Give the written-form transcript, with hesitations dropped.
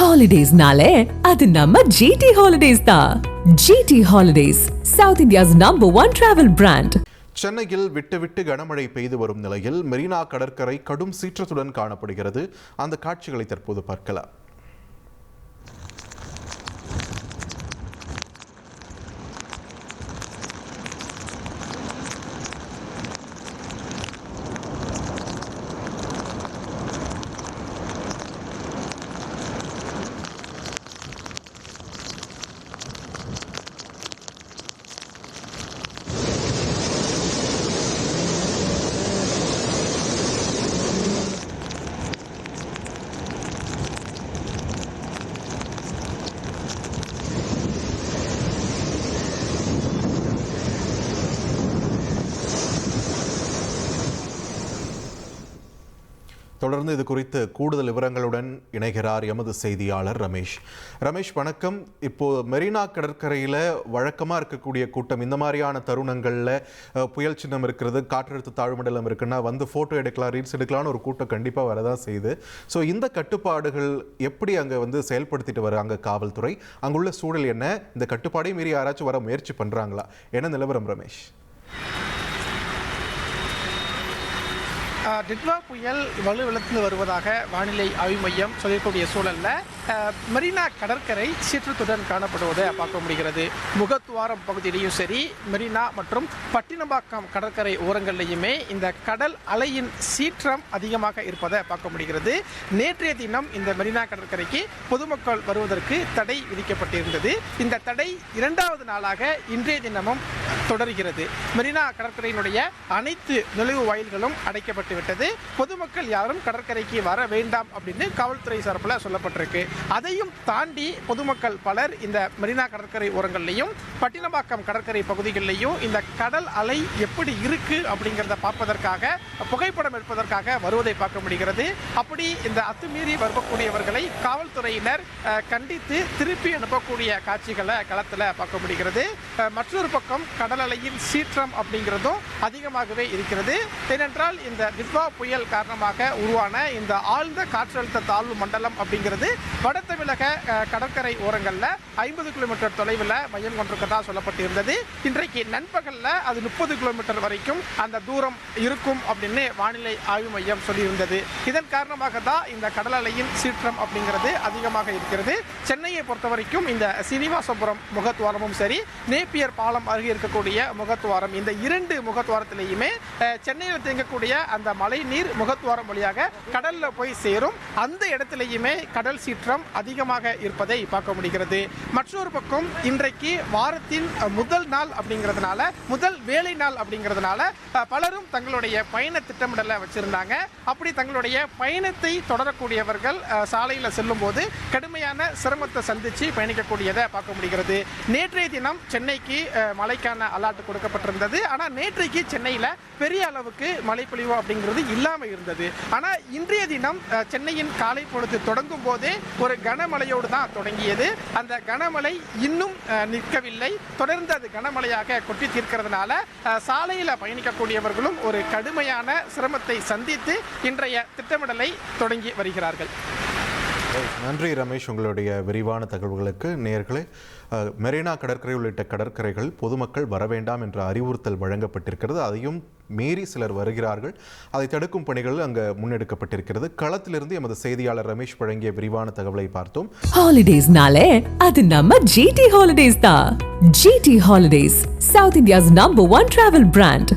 ஹாலிடேஸ்னாலே அது நம்ம ஜிடி ஹாலிடேஸ் தான். GT holidays, south India's #1 travel brand. சென்னையில் விட்டு விட்டு கனமழை பெய்து வரும் நிலையில் மெரினா கடற்கரை கடும் சீற்றத்துடன் காணப்படுகிறது. அந்த காட்சிகளை தற்போது பார்க்கலாம். தொடர்ந்து இது குறித்து கூடுதல் விவரங்களுடன் இணைகிறார் எமது செய்தியாளர் ரமேஷ். ரமேஷ், வணக்கம். இப்போ மெரினா கடற்கரையில் வழக்கமாக இருக்கக்கூடிய கூட்டம், இந்த மாதிரியான தருணங்களில் புயல் சின்னம் இருக்கிறது, காற்றழுத்த தாழ்வுமண்டலம் இருக்குன்னா வந்து ஃபோட்டோ எடுக்கலாம், ரீல்ஸ் எடுக்கலாம்னு ஒரு கூட்டம் கண்டிப்பாக வரதான் செய்யுது. ஸோ இந்த கட்டுப்பாடுகள் எப்படி அங்கே வந்து செயல்படுத்திட்டு வராங்க காவல்துறை? அங்குள்ள சூழல் என்ன? இந்த கட்டுப்பாடையும் மீறி யாராச்சும் வர முயற்சி பண்ணுறாங்களா? என்ன நிலவரம் ரமேஷ்? டிட்வா புயல் வலுவிழந்து வருவதாக வானிலை ஆய்வு மையம் சொல்லக்கூடிய சூழலில் மெரினா கடற்கரை சீற்றத்துடன் காணப்படுவதை பார்க்க முடிகிறது. முகத்துவாரம் பகுதியிலையும் சரி, மெரினா மற்றும் பட்டினப்பாக்கம் கடற்கரை ஓரங்கள்லையுமே இந்த கடல் அலையின் சீற்றம் அதிகமாக இருப்பதை பார்க்க முடிகிறது. நேற்றைய தினம் இந்த மெரினா கடற்கரைக்கு பொதுமக்கள் வருவதற்கு தடை விதிக்கப்பட்டிருந்தது. இந்த தடை 2வது நாளாக இன்றைய தினமும் தொடர்கிறது. மெரினா கடற்கரையினுடைய அனைத்து நுழைவு வாயில்களும் அடைக்கப்பட்டு விட்டது. பொதுமக்கள் யாரும் கடற்கரைக்கு வர வேண்டாம் அப்படின்னு காவல்துறை சார்பில் சொல்லப்பட்டிருக்கு. அதையும் தாண்டி பொதுமக்கள் பலர் இந்த மெரினா கடற்கரை ஓரங்கள்லையும் பட்டினப்பாக்கம் கடற்கரை பகுதிகளிலையும் இந்த கடல் அலை எப்படி இருக்கு அப்படிங்கிறத பார்ப்பதற்காக, புகைப்படம் எடுப்பதற்காக வருவதை பார்க்க முடிகிறது. அப்படி இந்த அத்துமீறி வரக்கூடியவர்களை காவல்துறையினர் கண்டித்து திருப்பி அனுப்பக்கூடிய காட்சிகளை களத்தில் பார்க்க முடிகிறது. மற்றொரு பக்கம் கடல் அலையின் சீற்றம் அப்படிங்கிறதும் அதிகமாகவே இருக்கிறது. ஏனென்றால் இந்த டிட்வா புயல் காரணமாக உருவான இந்த ஆழ்ந்த காற்றழுத்த தாழ்வு மண்டலம் அப்படிங்கிறது வட தமிழக கடற்கரை ஓரங்களில் 50 கிலோமீட்டர் தொலைவில் மையம் கொண்டிருக்கதா சொல்லப்பட்டிருந்தது. இன்றைக்கு நண்பகலில் அது 30 கிலோமீட்டர் வரைக்கும் அந்த தூரம் இருக்கும் அப்படின்னு வானிலை ஆய்வு மையம் சொல்லியிருந்தது. இதன் காரணமாக தான் இந்த கடல் அலையின் சீற்றம் அப்படிங்கிறது அதிகமாக இருக்கிறது. சென்னையை பொறுத்த வரைக்கும் இந்த சீனிவாசபுரம் முகத்துவாரமும் சரி, நேப்பியர் பாலம் அருகே இருக்கக்கூடிய முகத்துவாரம், இந்த 2 முகத்துவாரத்திலேயுமே சென்னையில் தேங்கக்கூடிய அந்த மழை நீர் முகத்துவாரம் வழியாக கடல்ல போய் சேரும். அந்த இடத்திலேயுமே கடல் சீற்றம் அதிகமாக இருப்பதை பார்க்க முடிகிறது. மற்றொரு பக்கம் இன்றைக்கு வாரத்தின் முதல் நாள் அப்படிங்கிறதுனால, முதல் வேலை நாள் அப்படிங்கிறதுனால பலரும் தங்களுடைய பயண திட்டமிடலை வச்சிருந்தாங்க. அப்படி தங்களுடைய பயணத்தை தொடரக்கூடியவர்கள் சாலையில் செல்லும் போது கடுமையான சிரமத்தை சந்திச்சு பயணிக்கக்கூடியதை பார்க்க முடிகிறது. நேற்றைய தினம் சென்னைக்கு மழைக்கான அலர்ட் கொடுக்கப்பட்டிருந்தது. ஆனால் நேற்றைக்கு சென்னையில் பெரிய அளவுக்கு மழைப்பொழிவு அப்படிங்கிறது இல்லாமல் இருந்தது. ஆனால் இன்றைய தினம் சென்னையின் காலை பொழுது தொடங்கும் போதே ஒரு கனமழையோடு தான் தொடங்கியது. அந்த கனமழை இன்னும் நிற்கவில்லை. தொடர்ந்து அது கனமழையாக கொட்டி தீர்க்கிறதுனால சாலையில் பயணிக்கக்கூடியவர்களும் ஒரு கடுமையான சிரமத்தை சந்தித்து இன்றைய திட்டமிடலை தொடங்கி வருகிறார்கள். நன்றி ரமேஷ், உங்களுடைய விரிவான தகவல்களுக்கு. நேயர்களே, மெரினா கடற்கரை உள்ளிட்ட கடற்கரைகள் பொதுமக்கள் வர வேண்டாம் என்ற அறிவுறுத்தல் வழங்கப்பட்டிருக்கிறது. அதையும் மீறி சிலர் வருகிறார்கள். அதை தடுக்கும் பணிகள் அங்கு முன்னெடுக்கப்பட்டிருக்கிறது. களத்திலிருந்து எமது செய்தியாளர் ரமேஷ் வழங்கிய விரிவான தகவலை பார்த்தோம். ஹாலிடேஸ்னாலே அது நம்ம ஜிடி ஹாலிடேஸ் தான். GT holidays, south India's #1 travel brand.